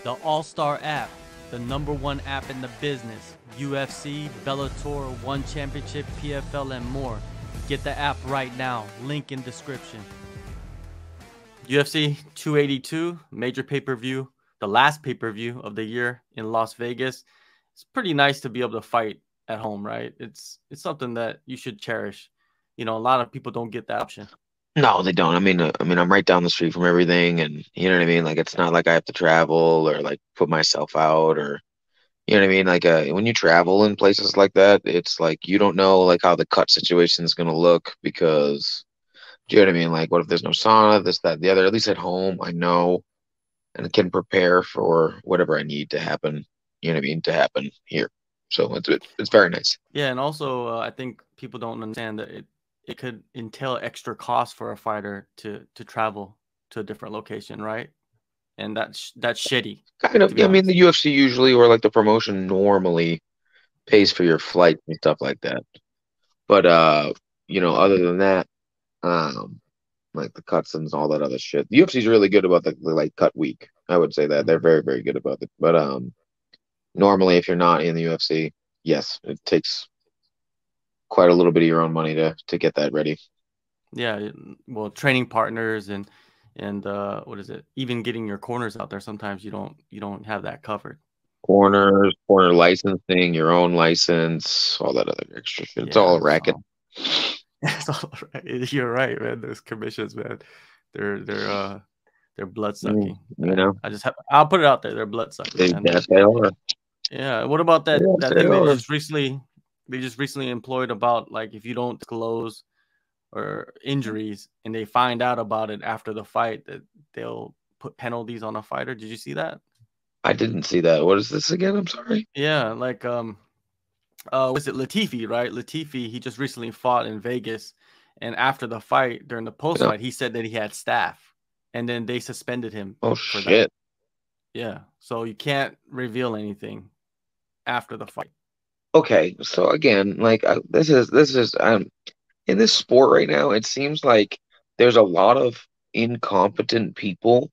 The AllStar app, the #1 app in the business. UFC, Bellator, One Championship, PFL, and more. Get the app right now. Link in description. UFC 282, major pay-per-view. The last pay-per-view of the year in Las Vegas. It's pretty nice to be able to fight at home, right? It's something that you should cherish. You know, a lot of people don't get that option. No, they don't. I'm right down the street from everything, and you know what I mean. Like, it's not like I have to travel or like put myself out, or you know what I mean. Like, when you travel in places like that, it's like you don't know like how the cut situation is gonna look because, do you know what I mean? Like, what if there's no sauna, this, that, the other? At least at home, I know and can prepare for whatever I need to happen. You know what I mean? To happen here. So it's very nice. Yeah, and also I think people don't understand that it could entail extra cost for a fighter to travel to a different location, right? And that's shitty, Kind to of. be Yeah, I mean, the honest. UFC usually or like the promotion normally pays for your flight and stuff like that. But other than that, um, like the cuts and all that other shit. The UFC is really good about the like cut week. I would say that they're Mhm. very, very good about it. But normally if you're not in the UFC, yes, it takes quite a little bit of your own money to get that ready. Yeah, well, training partners and what is it? Even getting your corners out there, sometimes you don't have that covered. Corners, corner licensing, your own license, all that other extra shit. It's all Yeah, a racket. so it's all right. You're right, man. Those commissions, man, they're they're uh they're blood sucking. You know, I'll put it out there. They're blood sucking, they man. yes they are. Yeah. What about that Yes, that they thing are. they just recently employed about like if you don't disclose or injuries and they find out about it after the fight that they'll put penalties on a fighter. Did you see that? I didn't see that. What is this again? I'm sorry. Yeah, like was it Latifi, right? Latifi, he just recently fought in Vegas and after the fight during the post Yeah. fight, he said that he had staph and then they suspended him Oh for that. shit. Yeah. So you can't reveal anything after the fight. Okay, so again, like this is in this sport right now, it seems like there's a lot of incompetent people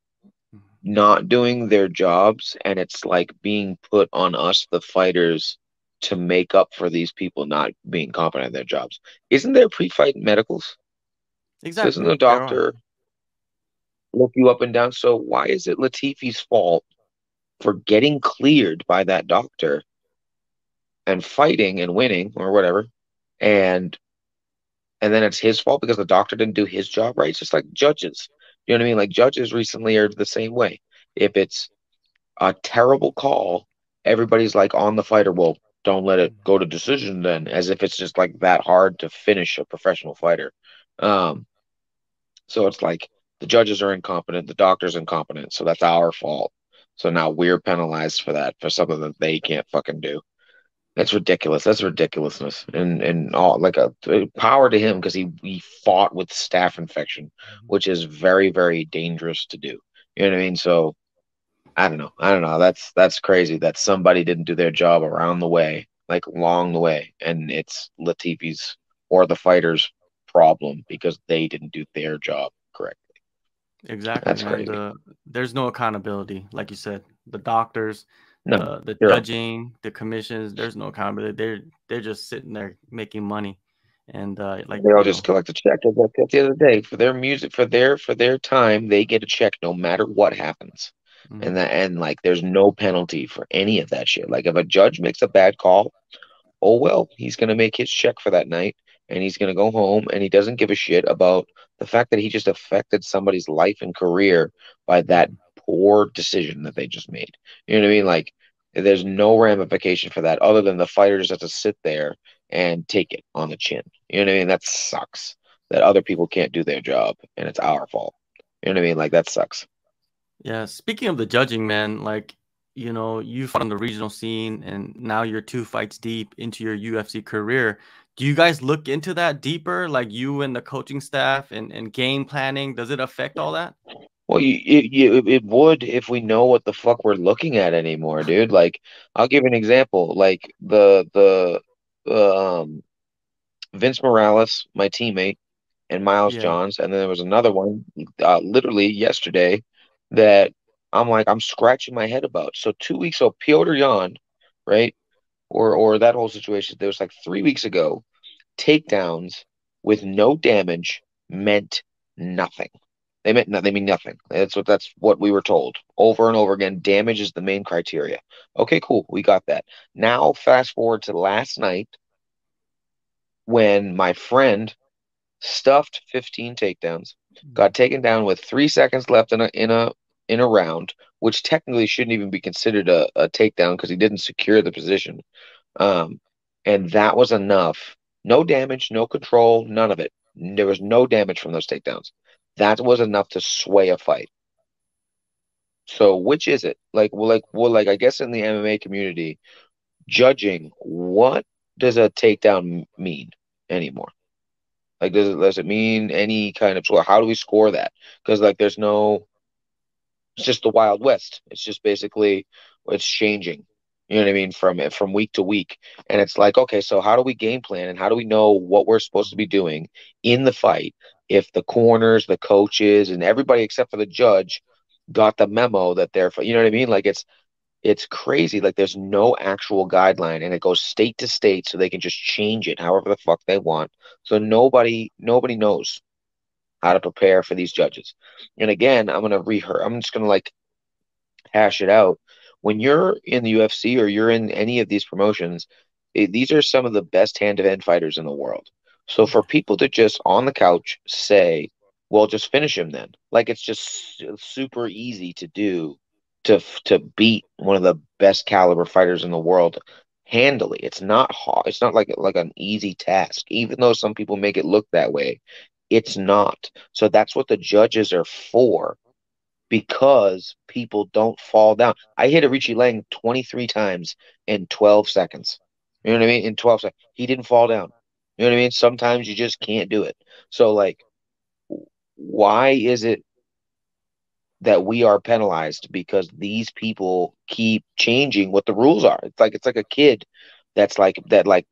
not doing their jobs, and it's like being put on us, the fighters, to make up for these people not being competent at their jobs. Isn't there pre-fight medicals? Doesn't Exactly. the There are. doctor look you up and down? So why is it Latifi's fault for getting cleared by that doctor and fighting and winning or whatever, and and then it's his fault because the doctor didn't do his job right? It's just like judges. You know what I mean? Like judges recently are the same way. If it's a terrible call, everybody's like on the fighter. Well, don't let it go to decision then, as if it's just like that hard to finish a professional fighter. Um, so it's like the judges are incompetent, the doctor's incompetent, so that's our fault. So now we're penalized for that, for something that they can't fucking do. That's ridiculous. That's ridiculousness. And all like a power to him because he fought with staph infection, which is very, very dangerous to do. You know what I mean? So I don't know. I don't know. That's crazy that somebody didn't do their job around the way, like along the way, and it's Latifi's or the fighter's problem because they didn't do their job correctly. Exactly, That's man. crazy. There's no accountability, like you said. The doctors, No, the zero. judging, the commissions, there's no accountability. They're just sitting there making money. And like, They all you just know, collect a check. As I said the other day, for their music, for their time, they get a check no matter what happens. And mhm, that and like there's no penalty for any of that shit. Like if a judge makes a bad call, oh well, he's gonna make his check for that night and he's gonna go home and he doesn't give a shit about the fact that he just affected somebody's life and career by that mhm. poor decision that they just made. You know what I mean? Like there's no ramification for that other than the fighter just has to sit there and take it on the chin. You know what I mean? That sucks. That other people can't do their job and it's our fault. You know what I mean? Like that sucks. Yeah. Speaking of the judging, man, like, you know, you fought on the regional scene and now you're two fights deep into your UFC career. Do you guys look into that deeper, like you and the coaching staff and game planning? Does it affect all that? Well, it would if we know what the fuck we're looking at anymore, dude. Like, I'll give you an example. Like the Vince Morales, my teammate, and Miles Yeah. Johns, and then there was another one, literally yesterday, that I'm scratching my head about. So 2 weeks ago, Piotr Jan, right? Or that whole situation, there was like 3 weeks ago, takedowns with no damage meant nothing. They mean nothing. That's what we were told over and over again. Damage is the main criteria. Okay, cool. We got that. Now fast forward to last night when my friend stuffed 15 takedowns, got taken down with 3 seconds left in a round, which technically shouldn't even be considered a takedown because he didn't secure the position. Um, and that was enough. No damage, no control, none of it. There was no damage from those takedowns. That was enough to sway a fight. So which is it? Like I guess in the MMA community, judging, what does a takedown mean anymore? Like does it mean any kind of score? How do we score that? Because like there's no, it's just the Wild West. It's just basically it's changing. You know what I mean? From week to week. And it's like, okay, so how do we game plan and how do we know what we're supposed to be doing in the fight if the corners, the coaches, and everybody except for the judge got the memo that you know what I mean? Like it's crazy. Like there's no actual guideline and it goes state to state so they can just change it however the fuck they want. So nobody knows how to prepare for these judges. And again, I'm just gonna like hash it out. When you're in the UFC or you're in any of these promotions, these are some of the best hand-to-hand fighters in the world. So for people to just on the couch say, "Well, just finish him then," like it's just super easy to do to beat one of the best caliber fighters in the world handily. It's not hard. It's not like an easy task, even though some people make it look that way. It's not. So that's what the judges are for because people don't fall down. I hit a Richie Lang 23 times in 12 seconds. You know what I mean? In 12 seconds. He didn't fall down. You know what I mean? Sometimes you just can't do it. So, like, why is it that we are penalized because these people keep changing what the rules are? It's like a kid that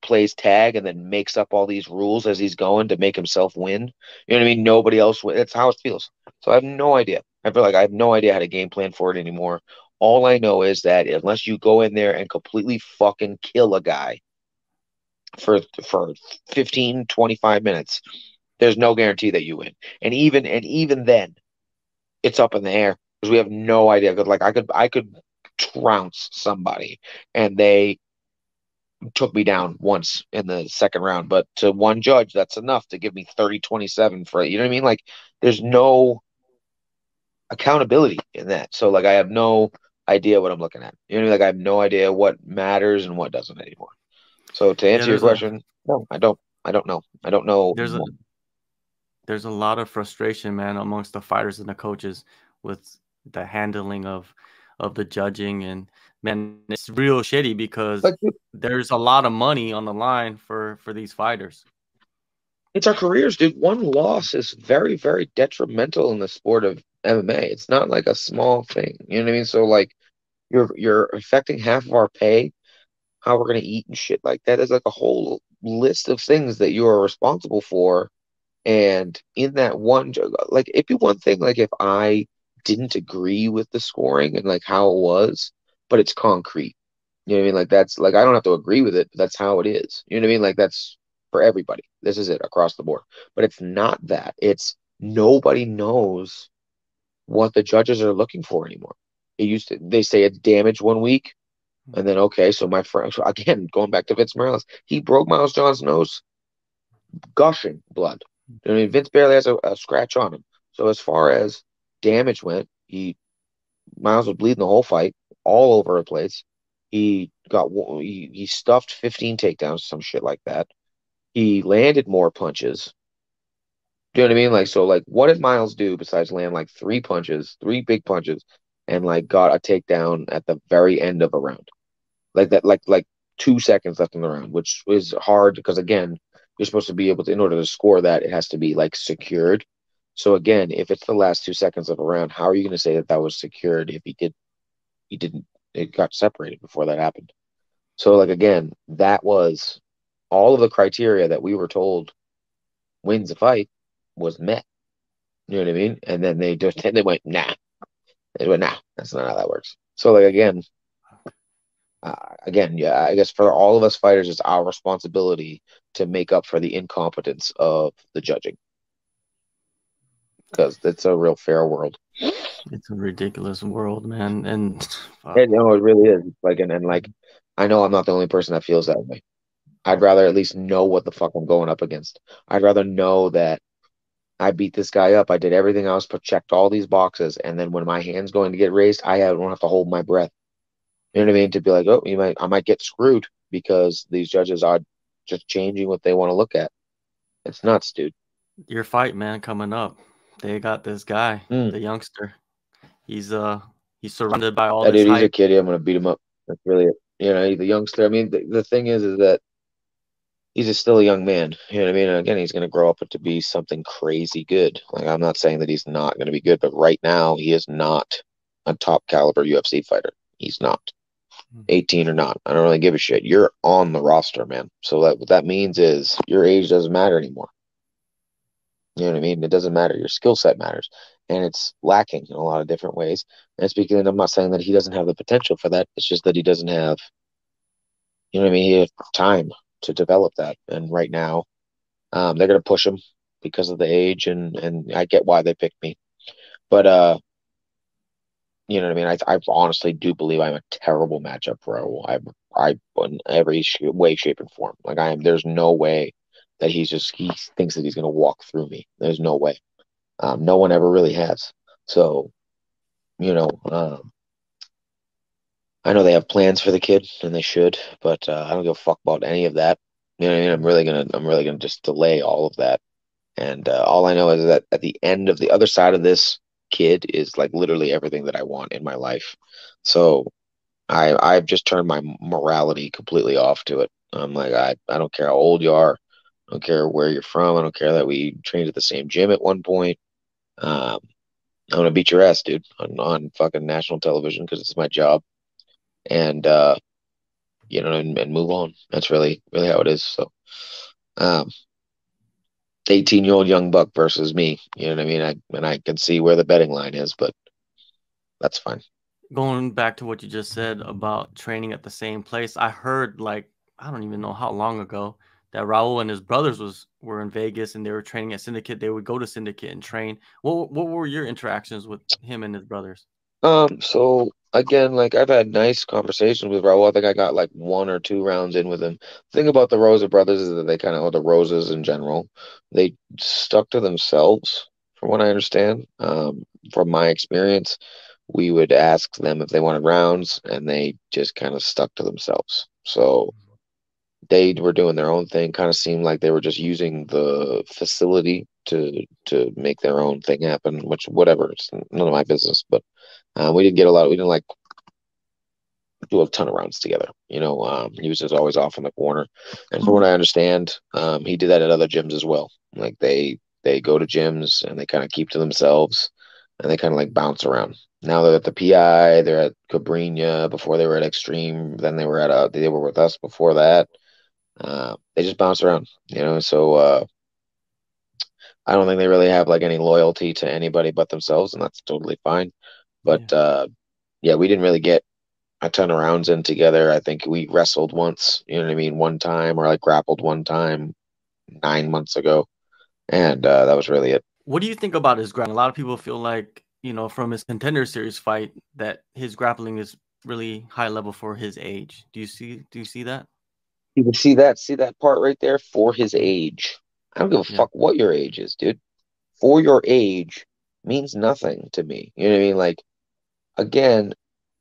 plays tag and then makes up all these rules as he's going to make himself win. You know what I mean? Nobody else win. That's how it feels. So I have no idea. I feel like I have no idea how to game plan for it anymore. All I know is that unless you go in there and completely fucking kill a guy for 15, 25 minutes, there's no guarantee that you win. And even then, it's up in the air because we have no idea. 'Cause, like I could trounce somebody and they took me down once in the second round, but to one judge, that's enough to give me 30-27 for it. You know what I mean? Like there's no accountability in that. So like I have no idea what I'm looking at. You know what I mean? Like I have no idea what matters and what doesn't anymore. So to Yeah, answer your question, no, I don't. I don't know. I don't know. there's a there's a lot of frustration, man, amongst the fighters and the coaches with the handling of the judging, and man, it's real shitty because Like there's a lot of money on the line for these fighters. it's our careers, dude. One loss is very, very detrimental in the sport of MMA. It's not like a small thing. You know what I mean? So like you're affecting half of our pay, how we're gonna eat and shit like that is like a whole list of things that you are responsible for. And in that like it'd be one thing like if I didn't agree with the scoring and like how it was, but it's concrete. You know what I mean? Like that's like I don't have to agree with it, but that's how it is. You know what I mean? Like that's for everybody. This is it across the board. But it's not that. It's nobody knows what the judges are looking for anymore. They say it's damage 1 week, and then okay, so my friend so again going back to Vince Morales, he broke Miles John's nose, gushing blood. I mean, Vince barely has a scratch on him. So as far as damage went, Miles was bleeding the whole fight, all over the place. He stuffed 15 takedowns, some shit like that. He landed more punches. Do you know what I mean? Like so, like what did Miles do besides land like three punches, three big punches, and like got a takedown at the very end of a round? Like that, like 2 seconds left in the round, which is hard because again, you're supposed to be able to, in order to score that, it has to be like secured. So again, if it's the last 2 seconds of a round, how are you going to say that that was secured if he didn't, it got separated before that happened? So like again, that was all of the criteria that we were told wins a fight was met. You know what I mean? And then they went, nah. But nah, that's not how that works. So like again, yeah, I guess for all of us fighters, it's our responsibility to make up for the incompetence of the judging because it's a real fair world. It's a ridiculous world, man. And fuck. And you know, it really is. Like, and like, I know I'm not the only person that feels that way. I'd rather at least know what the fuck I'm going up against. I'd rather know that I beat this guy up. I did everything else, but checked all these boxes, and then when my hand's going to get raised, don't have to hold my breath. You know what I mean? To be like, oh, I might get screwed because these judges are just changing what they want to look at. It's nuts, dude. Your fight, man, coming up. They got this guy, Mm. the youngster. He's he's surrounded by all That this dude, he's a hype. kid. I'm gonna beat him up. That's really it. You know, he's a youngster. I mean, the thing is that still a young man. You know what I mean? And again, he's gonna grow up to be something crazy good. Like I'm not saying that he's not gonna be good, but right now he is not a top caliber UFC fighter. He's not. 18 or not. I don't really give a shit. You're on the roster, man. So what that means is your age doesn't matter anymore. You know what I mean? It doesn't matter. Your skill set matters. And it's lacking in a lot of different ways. And speaking, I'm not saying that he doesn't have the potential for that. It's just that he doesn't have, you know what I mean? He has time to develop that. And right now, they're gonna push him because of the age, and I get why they picked me. But you know what I mean? I honestly do believe I'm a terrible matchup for Raul. I in every way, shape, and form. Like I am. There's no way that he thinks that he's gonna walk through me. There's no way. No one ever really has. So you know, I know they have plans for the kid, and they should, but I don't give a fuck about any of that. You know what I mean? I'm really gonna just delay all of that. And all I know is that at the end of the other side of this kid is like literally everything that I want in my life. So I've just turned my morality completely off to it. I'm like I don't care how old you are, I don't care where you're from, I don't care that we trained at the same gym at one point. Um, I'm gonna beat your ass, dude, on fucking national television because it's my job, and and move on. That's really how it is. So, 18-year-old young buck versus me. You know what I mean? I can see where the betting line is, but that's fine. Going back to what you just said about training at the same place, I heard like I don't even know how long ago that Raul and his brothers were in Vegas and they were training at Syndicate. They would go to Syndicate and train. What were your interactions with him and his brothers? So again, like I've had nice conversations with Raul. I think I got like 1 or 2 rounds in with him. The thing about the Rosa brothers is that they kind of, or the Rosas in general, they stuck to themselves, from what I understand. From my experience, we would ask them if they wanted rounds, and they just kind of stuck to themselves. So they were doing their own thing. Kind of seemed like they were just using the facility to make their own thing happen. Which whatever, it's none of my business. But we didn't get a lot. We didn't like do a ton of rounds together. He was just always off in the corner. And from what I understand, he did that at other gyms as well. Like they go to gyms and they kind of keep to themselves and they kind of like bounce around. Now they're at the PI, they're at Cabrinha. Before they were at Extreme, then they were with us before that. They just bounce around, So I don't think they really have like any loyalty to anybody but themselves, and that's totally fine. But Yeah. yeah, we didn't really get a ton of rounds in together. I think we wrestled once, you know what I mean, one time, or like grappled one time 9 months ago, and that was really it. What do you think about his grappling? A lot of people feel like, from his Contender Series fight that his grappling is really high level for his age. Do you see that? You can see that part right there for his age. I don't give a Yeah. fuck what your age is, dude. For your age means nothing to me. You know what I mean? Like again,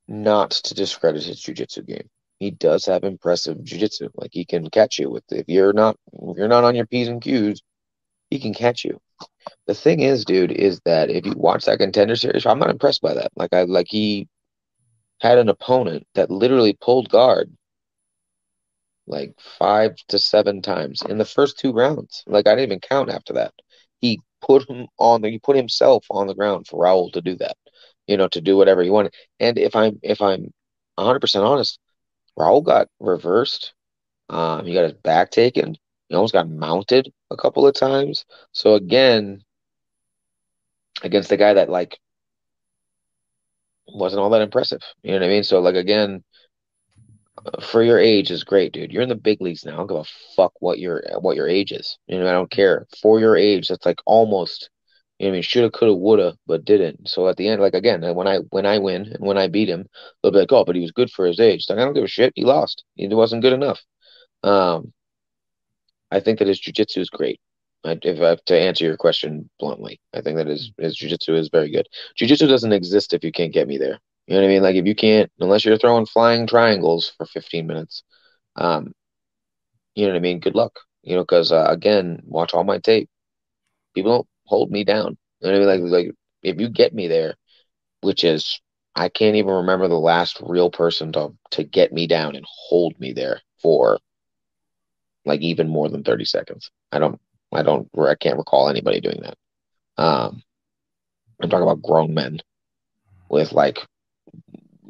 not to discredit his jujitsu game. He does have impressive jujitsu. Like he can catch you with if you're not on your P's and Q's, he can catch you. The thing is, dude, is that if you watch that Contender Series, I'm not impressed by that. He had an opponent that literally pulled guard like 5 to 7 times in the first 2 rounds. Like I didn't even count after that. He put himself on the ground for Raul to do that, to do whatever he wanted. And if I'm 100% honest, Raul got reversed. He got his back taken. He almost got mounted a couple of times. So again, against the guy that like wasn't all that impressive. You know what I mean? So like again, for your age is great, dude. You're in the big leagues now. I don't give a fuck what your age is. You know, I don't care. For your age, that's like almost, you know what I mean, shoulda, coulda, woulda, but didn't. So at the end, like again, when I win and when I beat him, they'll be like, oh, but he was good for his age. It's like I don't give a shit. He lost. He wasn't good enough. Um, I think that his jujitsu is great. If I have to answer your question bluntly, I think that his jujitsu is very good. Jujitsu doesn't exist if you can't get me there. You know what I mean? Like if you can't, unless you're throwing flying triangles for 15 minutes, um, you know what I mean? Good luck. You know, because again, watch all my tape. People don't hold me down. You know what I mean? Like if you get me there, which is I can't even remember the last real person to get me down and hold me there for like even more than 30 seconds. I can't recall anybody doing that. Um, I'm talking about grown men with like,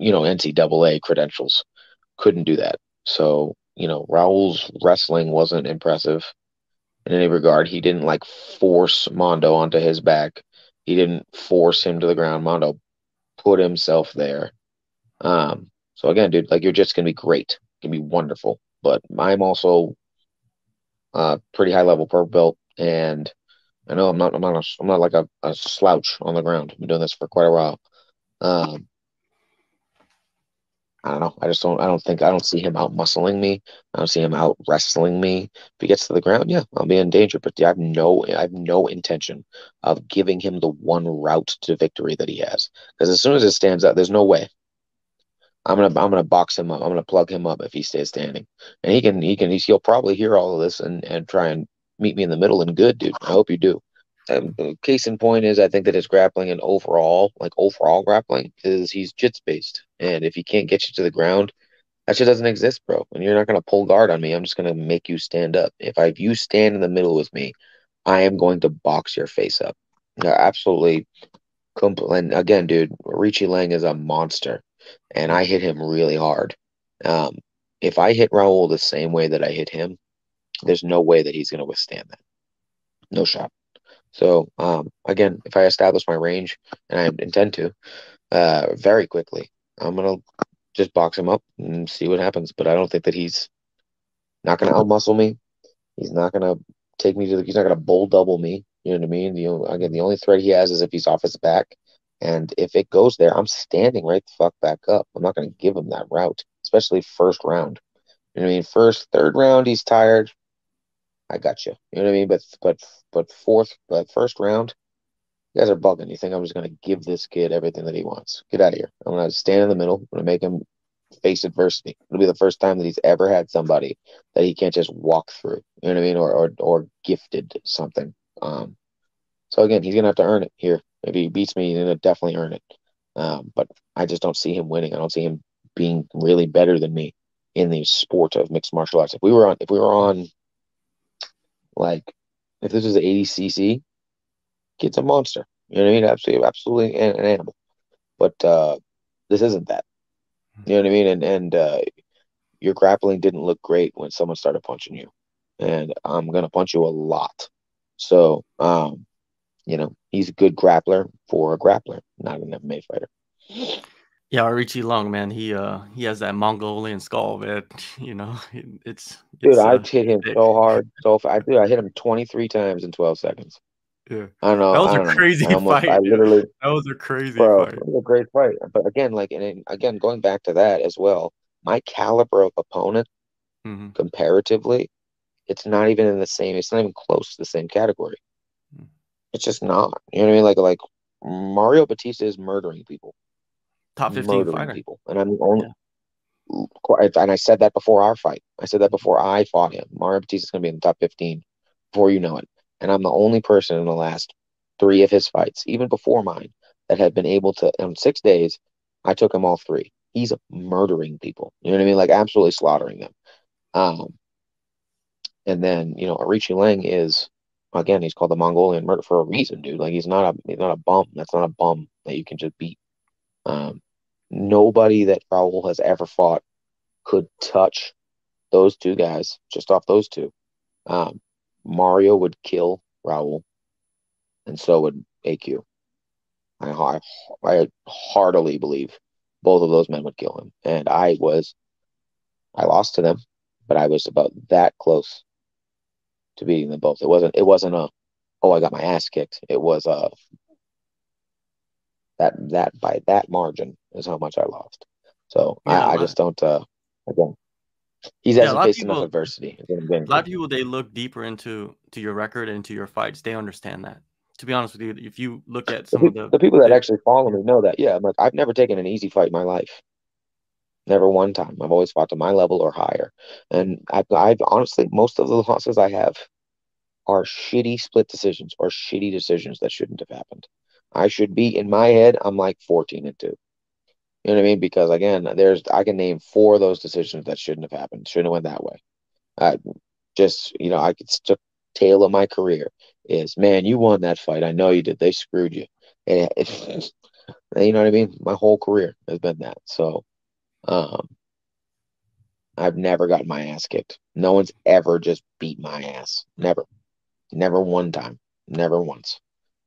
NCAA credentials couldn't do that. So, Raul's wrestling wasn't impressive in any regard. He didn't like force Mondo onto his back. He didn't force him to the ground. Mondo put himself there. So again, dude, like you're just gonna be great, gonna be wonderful. But I'm also pretty high level purple belt, and I know I'm not like a slouch on the ground. I've been doing this for quite a while. Um, I don't know. I don't see him out muscling me. I don't see him out wrestling me. If he gets to the ground, yeah, I'll be in danger. But I have no intention of giving him the one route to victory that he has. Because as soon as it stands up, there's no way. I'm gonna box him up. I'm gonna plug him up if he stays standing. And he'll probably hear all of this and try and meet me in the middle. And good, dude. I hope you do. Case in point is I think that his grappling and overall grappling is he's jits based. And if he can't get you to the ground, that shit doesn't exist, bro. And you're not gonna pull guard on me. I'm just gonna make you stand up. If you stand in the middle with me, I am going to box your face up. Yeah, absolutely. And again, dude, Richie Lang is a monster, and I hit him really hard. Um, if I hit Raul the same way that I hit him, there's no way that he's gonna withstand that. No shot. So, again, if I establish my range, and I intend to, very quickly, I'm gonna just box him up and see what happens. But I don't think that he's not gonna outmuscle me. He's not gonna he's not gonna bull double me. You know what I mean? Again, the only threat he has is if he's off his back. And if it goes there, I'm standing right the fuck back up. I'm not gonna give him that route, especially first round. You know what I mean? Third round, he's tired. I got you. You know what I mean? But first round, you guys are bugging. You think I'm just gonna give this kid everything that he wants? Get out of here. I'm gonna stand in the middle. I'm gonna make him face adversity. It'll be the first time that he's ever had somebody that he can't just walk through. You know what I mean? Or gifted something. So again, he's gonna have to earn it here. If he beats me, he's gonna definitely earn it. But I just don't see him winning. I don't see him being really better than me in the sport of mixed martial arts. If we were on like if this was the 80cc, kid's a monster. You know what I mean? Absolutely an animal. But this isn't that. You know what I mean? And your grappling didn't look great when someone started punching you. And I'm gonna punch you a lot. So he's a good grappler for a grappler, not an MMA fighter. Yeah, Richie Long, man, he has that Mongolian skull, man. You know, Dude, it's I hit him thick. so hard. I hit him 23 times in 12 seconds. Yeah. I don't know. That was I a don't know. crazy I fight, dude. literally, That was a crazy bro, fight. it was a great fight. But again, again, going back to that as well, my caliber of opponent Mhm. comparatively, it's not even close to the same category. Mm. It's just not. You know what I mean? Like Mario Batista is murdering people, Top 15 murdering fighter. people, and I'm the only. Yeah. And I said that before our fight. I said that before I fought him. Mario Batista is going to be in the top 15 before you know it. And I'm the only person in the last three of his fights, even before mine, that have been able to. In 6 days, I took him all three. He's murdering people. You know what I mean? Like absolutely slaughtering them. Um, and then Arichi Lang is again, he's called the Mongolian Murder for a reason, dude. Like he's not a bum. That's not a bum that you can just beat. Um, Nobody that Raul has ever fought could touch those two guys, just off those two. Um, Mario would kill Raul, and so would AQ. I heartily believe both of those men would kill him. And I lost to them, but I was about that close to beating them both. It wasn't a, oh, I got my ass kicked. It was that by that margin is how much I lost. So Yeah, I just don't, again, he yeah, a hasn't lot of faced enough people, adversity. a lot of people, they look deeper into your record and into your fights. They understand that. To be honest with you, if you look at some of The people that the actually follow yeah, me know that. Yeah, I'm like, I've never taken an easy fight in my life. Never one time. I've always fought to my level or higher. And I've honestly, most of the losses I have are shitty split decisions or shitty decisions that shouldn't have happened. I should be in my head, I'm like 14-2. You know what I mean? Because again, I can name four of those decisions that shouldn't have happened, shouldn't have went that way. I just, I could still tale of my career is, man, you won that fight. I know you did. They screwed you. And you know what I mean? My whole career has been that. So, um, I've never gotten my ass kicked. No one's ever just beat my ass. Never. Never one time. Never once.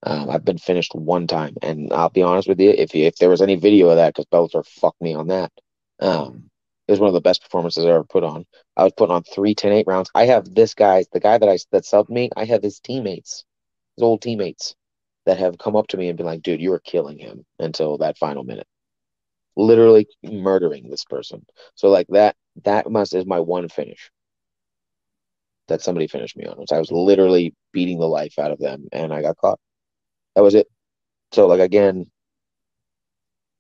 I've been finished one time, and I'll be honest with you, if there was any video of that, because Bellator fucked me on that, it was one of the best performances I ever put on. I was putting on 3 10-8 rounds. I have the guy that subbed me. I have his teammates, his old teammates, that have come up to me and been like, "Dude, you were killing him until that final minute, literally murdering this person." So like that is my one finish that somebody finished me on. Was I was literally beating the life out of them, and I got caught. That was it. So like again,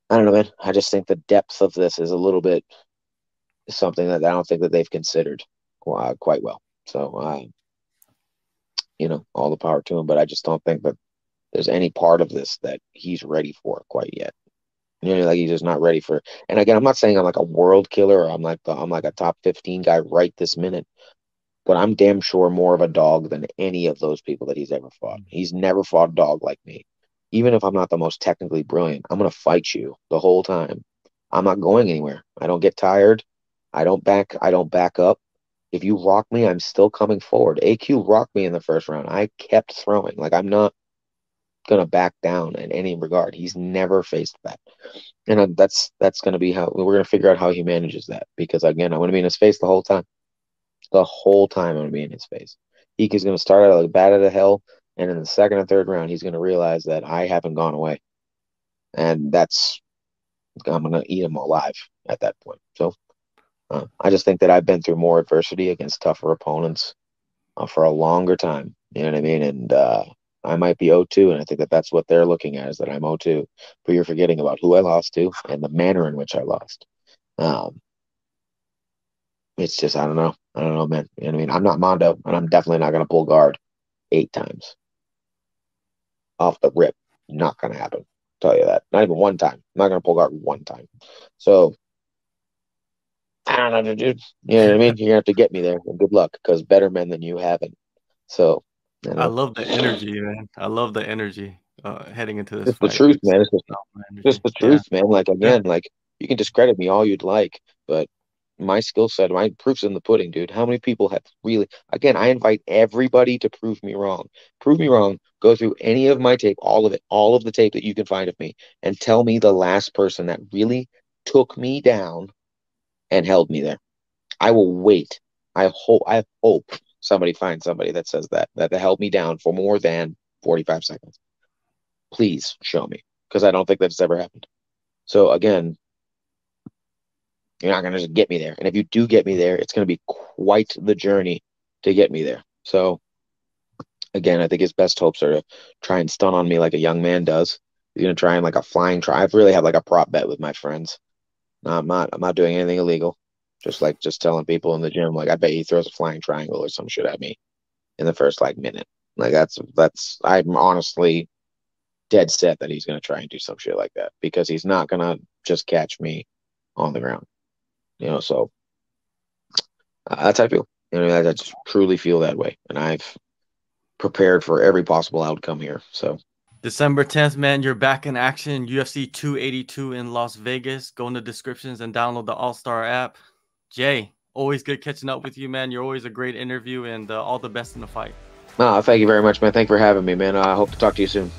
I don't know, man. I just think the depth of this is a little bit something that I don't think that they've considered quite well. So all the power to him, but I just don't think that there's any part of this that he's ready for quite yet. Like he's just not ready for. And again, I'm not saying I'm like a world killer or I'm like a top 15 guy right this minute, but I'm damn sure more of a dog than any of those people that he's ever fought. He's never fought a dog like me. Even if I'm not the most technically brilliant, I'm gonna fight you the whole time. I'm not going anywhere. I don't get tired. I don't back up. If you rock me, I'm still coming forward. AQ rocked me in the first round. I kept throwing. Like I'm not gonna back down in any regard. He's never faced that. And that's gonna be how we're gonna figure out how he manages that. Because again, I want to be in his face the whole time. The whole time I'm gonna be in his face. He's gonna start out like bad as hell, and in the second and third round, he's gonna realize that I haven't gone away, and I'm gonna eat him alive at that point. So I just think that I've been through more adversity against tougher opponents for a longer time. You know what I mean? And I might be 0-2, and I think that that's what they're looking at is that I'm 0-2, but you're forgetting about who I lost to and the manner in which I lost. Um, it's just I don't know. I don't know, man. You know what I mean? I'm not Mondo, and I'm definitely not gonna pull guard 8 times off the rip. Not gonna happen. I'll tell you that. Not even one time. I'm not gonna pull guard one time. So I don't know, dude. You know what I mean? You're gonna have to get me there. And good luck, because better men than you haven't. So you I know, love the energy, man. I love the energy heading into this it's the fight. truth, It's man. It's phenomenal just energy. the Yeah, truth, man. Like yeah. again, like you can discredit me all you'd like, but my skill set, my proof's in the pudding, dude. How many people have really? Again, I invite everybody to prove me wrong. Prove me wrong. Go through any of my tape, all of it, all of the tape that you can find of me, and tell me the last person that really took me down and held me there. I will wait. I hope somebody finds somebody that says that held me down for more than 45 seconds. Please show me, because I don't think that's ever happened. So again, you're not gonna just get me there. And if you do get me there, it's gonna be quite the journey to get me there. So again, I think his best hopes are to try and stun on me like a young man does. He's gonna try and like a flying try. I've really had like a prop bet with my friends. No, I'm not doing anything illegal. Just telling people in the gym, like I bet he throws a flying triangle or some shit at me in the first like minute. Like that's I'm honestly dead set that he's gonna try and do some shit like that, because he's not gonna just catch me on the ground. So that's how I feel. I just truly feel that way, and I've prepared for every possible outcome here. So December 10th, man, you're back in action. UFC 282 in Las Vegas. Go in the descriptions and download the AllStar app. Jay, always good catching up with you, man. You're always a great interview, and all the best in the fight. no, thank you very much, man. Thank you for having me, man. I hope to talk to you soon.